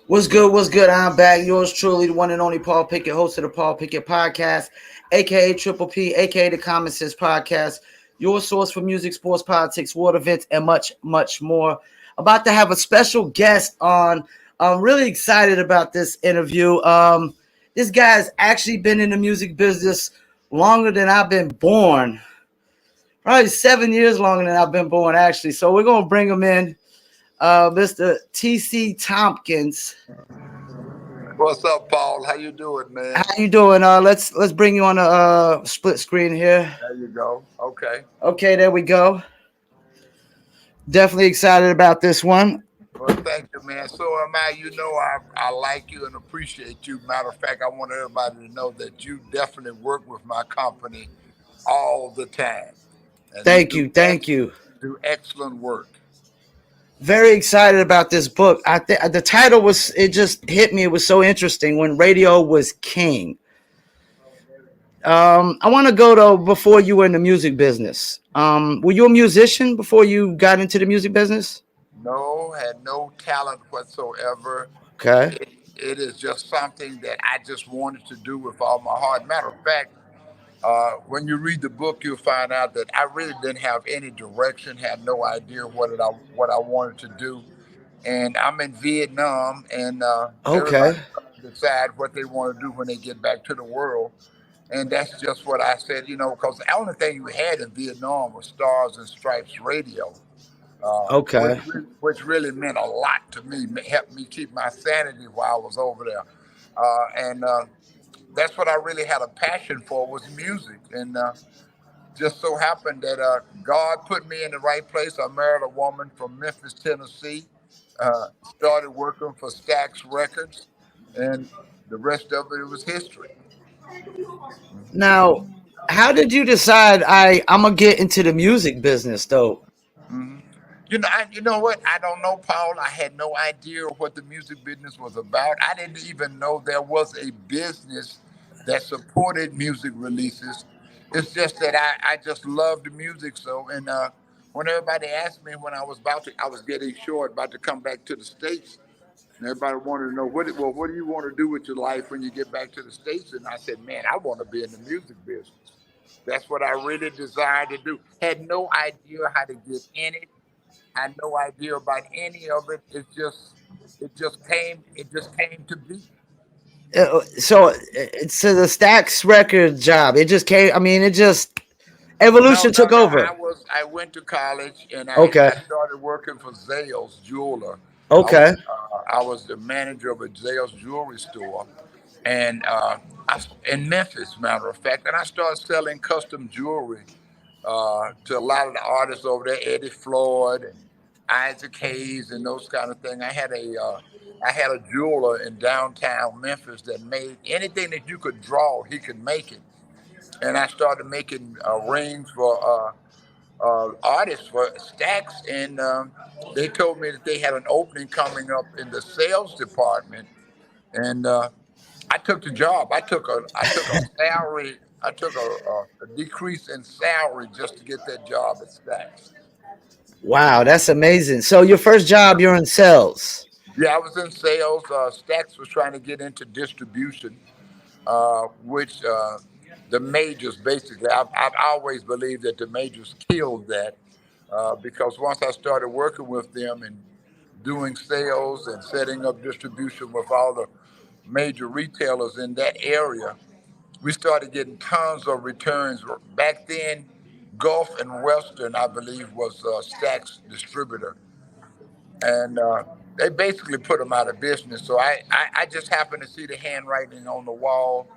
What's good? What's good? I'm back. Yours truly, the one and only Paul Pickett, host of the Paul Pickett Podcast, aka Triple P, aka the Common Sense Podcast. Your source for music, sports, politics, world events, and much, much more. About to have a special guest on. I'm really excited about this interview. This guy's actually been in the music business longer than I've been born. Probably 7 years longer than I've been born, actually. So we're gonna bring him in, Mr. T.C. Tompkins. What's up, Paul? How you doing, How man? you doing? Let's bring you on a split screen here. There you go. Okay. Okay, there we go. Definitely excited about this one. Well, thank you, man. So am I. You know, I like you and appreciate you. Matter of fact, I want everybody to know that you definitely work with my company all the time, and Thank you, thank you. do excellent work. Very excited about this book. I think the title was it just hit me. It was so interesting when radio was king. I want to go though before you were in the music business. Were you a musician before you got into the music business? No, had no talent whatsoever. Okay. It is just something that I just wanted to do with all my heart. Matter of fact, when you read the book, you'll find out that I really didn't have any direction, had no idea what I wanted to do. And I'm in Vietnam, and Okay. everybody's trying to decide what they want to do when they get back to the world. And that's just what I said, because the only thing we had in Vietnam was Stars and Stripes radio, Okay. which really meant a lot to me, helped me keep my sanity while I was over there. And that's what I really had a passion for was music. And just so happened that God put me in the right place. I married a woman from Memphis, Tennessee. Started working for Stax Records, and the rest of it was history. Now, how did you decide I'm gonna get into the music business though? hmm you know what? I don't know, Paul. I had no idea what the music business was about. I didn't even know there was a business that supported music releases. It's just that I just loved music so. And when everybody asked me when I was getting short, about to come back to the States. And everybody wanted to know what do you want to do with your life when you get back to the States? And I said, man, I want to be in the music business. That's what I really desired to do. Had no idea how to get in it. Had no idea about any of it. It just came to be. So it's the Stax record job. It just came. I mean, it just No, evolution no, took no. over. I went to college and Okay. I started working for Zales Jeweler. Okay. I was the manager of a Zales jewelry store, and in Memphis, matter of fact, and I started selling custom jewelry to a lot of the artists over there, Eddie Floyd and Isaac Hayes and those kind of things. I had a jeweler in downtown Memphis that made anything that you could draw, he could make it. And I started making rings for artists for Stax, and they told me that they had an opening coming up in the sales department, and I took the job. I took a salary. I took a decrease in salary just to get that job at Stax. Wow, that's amazing. So your first job, you're in sales. Yeah, I was in sales. Stax was trying to get into distribution, which the majors basically. I've always believed that the majors killed that because once I started working with them and doing sales and setting up distribution with all the major retailers in that area, we started getting tons of returns. Back then, Gulf and Western, I believe, was Stack's distributor, and they basically put them out of business. So I just happened to see the handwriting on the wall.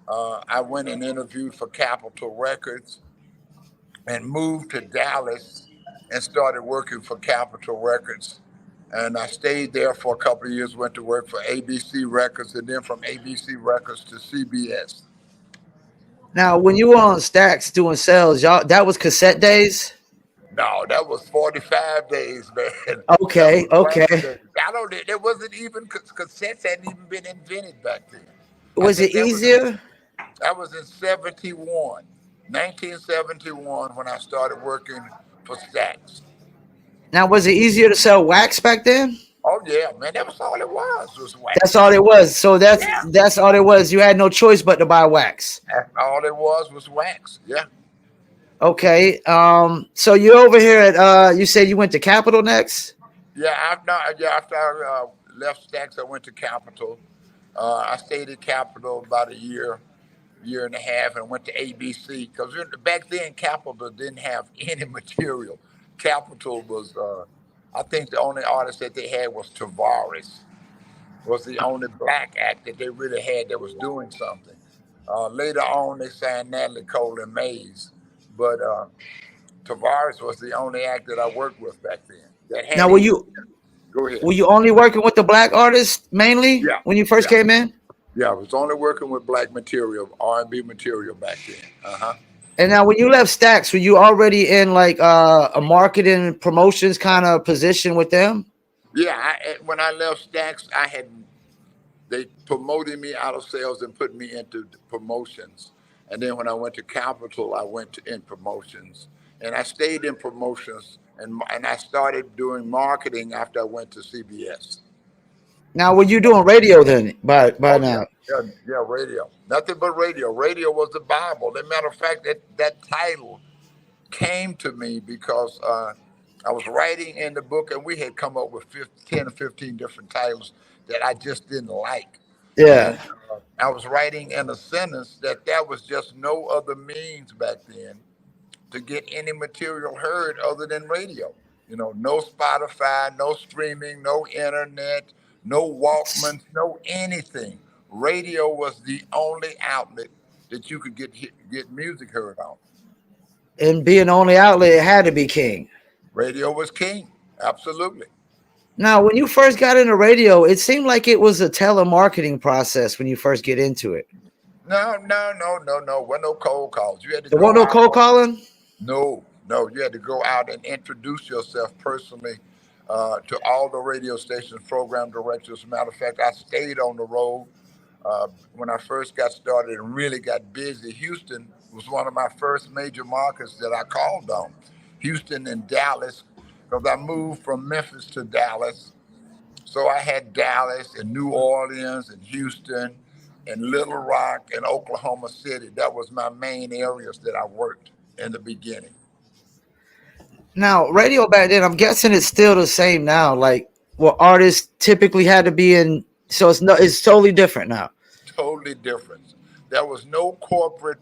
I went and interviewed for Capitol Records and moved to Dallas and started working for Capitol Records. And I stayed there for a couple of years, went to work for ABC Records, and then from ABC Records to CBS. Now, when you were on Stax doing sales, y'all, that was cassette days. No, that was 45 days, man. That Okay. was wax Okay. days. I don't. There wasn't even cassettes hadn't even been invented back then. I Was it think easier? that was in 71, 1971 when I started working for Stax. Now, was it easier to sell wax back then? Oh yeah, man, that was all it was That's wax. all it was. So Yeah, that's all it was. You had no choice but to buy wax. that's all it was wax. Yeah, Okay. So you're over here at you said you went to Capitol next? yeah. After I left Stax, I went to Capitol. I stayed at Capitol about a year and a half, and went to ABC because back then Capitol didn't have any material. Capitol was, I think, the only artist that they had was Tavares. Was the only black act that they really had that was doing something. Later on, they signed Natalie Cole and Mays, but Tavares was the only act that I worked with back then that Now had any. Go ahead. were you only working with the black artists mainly Yeah, when you first yeah, came in? yeah. I was only working with black material, R&B material back then. Uh huh. And now when you left Stax, were you already in like a marketing promotions kind of position with them? Yeah, when I left Stax, they promoted me out of sales and put me into promotions. And then when I went to Capital, I went in promotions, and I stayed in promotions, and I started doing marketing after I went to CBS. Now were you doing radio then by Oh yeah, now? yeah, radio. Nothing but radio. Radio was the Bible. As a matter of fact, that title came to me because I was writing in the book, and we had come up with 10 or 15 different titles that I just didn't like. Yeah. And I was writing in a sentence that there was just no other means back then to get any material heard other than radio. You know, no Spotify, no streaming, no internet, no Walkmans, no anything. Radio was the only outlet that you could get music heard on. And being the only outlet, it had to be King. Radio was king. Absolutely. Now, when you first got into radio, it seemed like it was a telemarketing process when you first get into it. No, no, no, no, no. Wasn't no cold calls. You had to There wasn't go no out. cold calling. No, no. You had to go out and introduce yourself personally to all the radio stations, program directors. Matter of fact, I stayed on the road when I first got started and really got busy. Houston was one of my first major markets that I called on. Houston and Dallas, because I moved from Memphis to Dallas. So I had Dallas and New Orleans and Houston and Little Rock and Oklahoma City. That was my main areas that I worked in the beginning. Now, radio back then, I'm guessing it's still the same now. Like what artists typically had to be in. So it's totally different now. Totally different. There was no corporate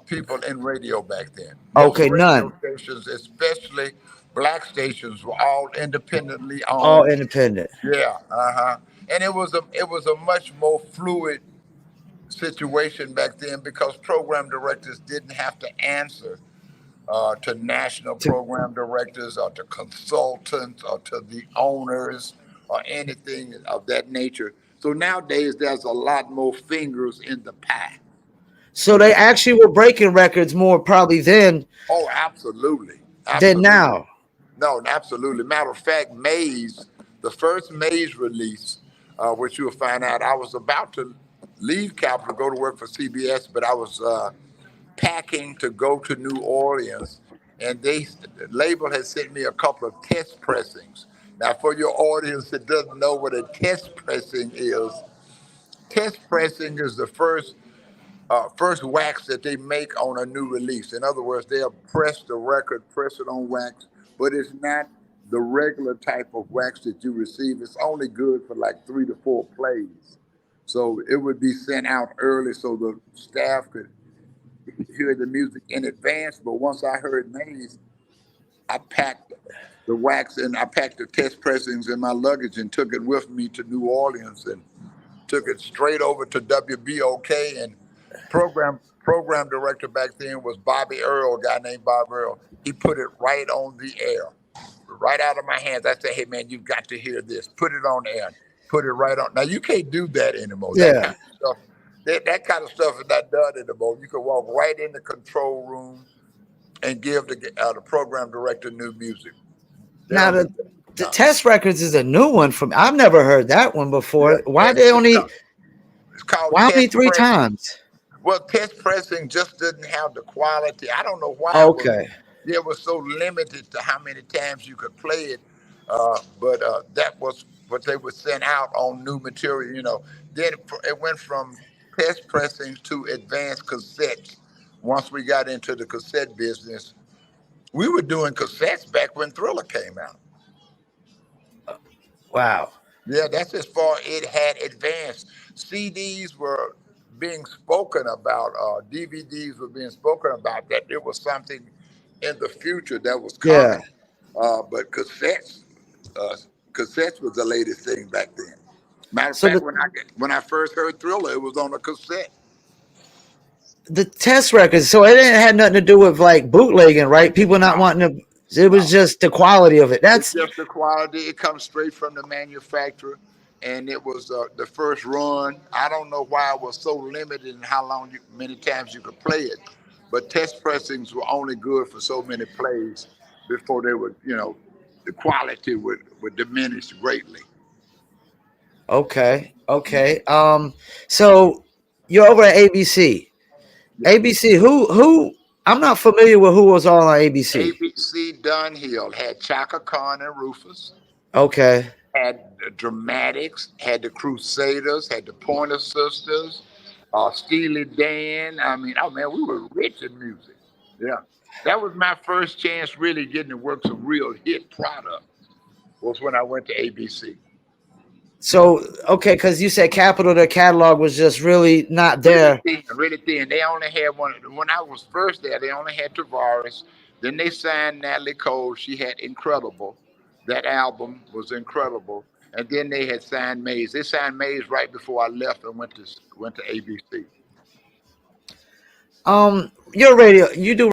people in radio back then. Most Okay, radio none. stations, especially black stations, were all independently All owned. independent. Yeah, and it was a much more fluid situation back then because program directors didn't have to answer to national To, program directors or to consultants or to the owners or anything of that nature. So nowadays, there's a lot more fingers in the pie. so they actually were breaking records more probably then Oh, absolutely, than absolutely. now. No, absolutely. Matter of fact, Maze, the first Maze release, which you'll find out, I was about to leave Capitol, go to work for CBS, but I was packing to go to New Orleans, and the label had sent me a couple of test pressings. Now, for your audience that doesn't know what a test pressing is, test pressing is the first wax that they make on a new release. In other words, they'll press the record, press it on wax, but it's not the regular type of wax that you receive. It's only good for like 3 to 4 plays. So it would be sent out early so the staff could hear the music in advance. But once I heard names, I packed the wax and I packed the test pressings in my luggage and took it with me to New Orleans and took it straight over to WBOK. And program director back then was Bobby Earl, a guy named Bob Earl. He put it right on the air, right out of my hands. I said, "Hey man, you've got to hear this. Put it on air. Put it right on." Now you can't do that anymore. That Yeah. kind of stuff. That kind of stuff is not done anymore. You can walk right in the control room and give the program director new music. They Now don't do the that. the No. test records is a new one from. I've never heard that one Yeah, before. yeah. Why they only? It's called Why only test three pressing. times? Well, test pressing just didn't have the quality. I don't know why Okay. it was so limited to how many times you could play it. But that was what they would send out on new material. Then it went from test pressings to advanced cassettes. Once we got into the cassette business, we were doing cassettes back when Thriller came out. Wow. Yeah, that's as far it had advanced. CDs were being spoken about, DVDs were being spoken about, that there was something in the future that was Yeah. coming. But uh, cassettes was the latest thing back then. Matter of So fact, when I first heard Thriller, it was on a cassette. the test records. So it didn't had nothing to do with like bootlegging, right? People not No, wanting to. It was no. just the quality of it. It's That's just the quality. It comes straight from the manufacturer, and it was the first run. I don't know why it was so limited in how long, many times you could play it, but test pressings were only good for so many plays before they would, the quality would diminish greatly. okay. Okay. So you're over at ABC. Yeah. ABC. Who? I'm not familiar with who was all on ABC. ABC Dunhill had Chaka Khan and Rufus, Okay. had the Dramatics, had the Crusaders, had the Pointer Sisters, Steely Dan. I mean, oh man, we were rich in music. Yeah, that was my first chance really getting to work some real hit product. Was when I went to ABC. So okay, because you said Capital, their catalog was just really not Really there. thin, really thin. They only had one. When I was first there, they only had Tavares. Then they signed Natalie Cole. She had Incredible. That album was incredible. And then they had signed Mays. They signed Mays right before I left and went to ABC. Your radio. You do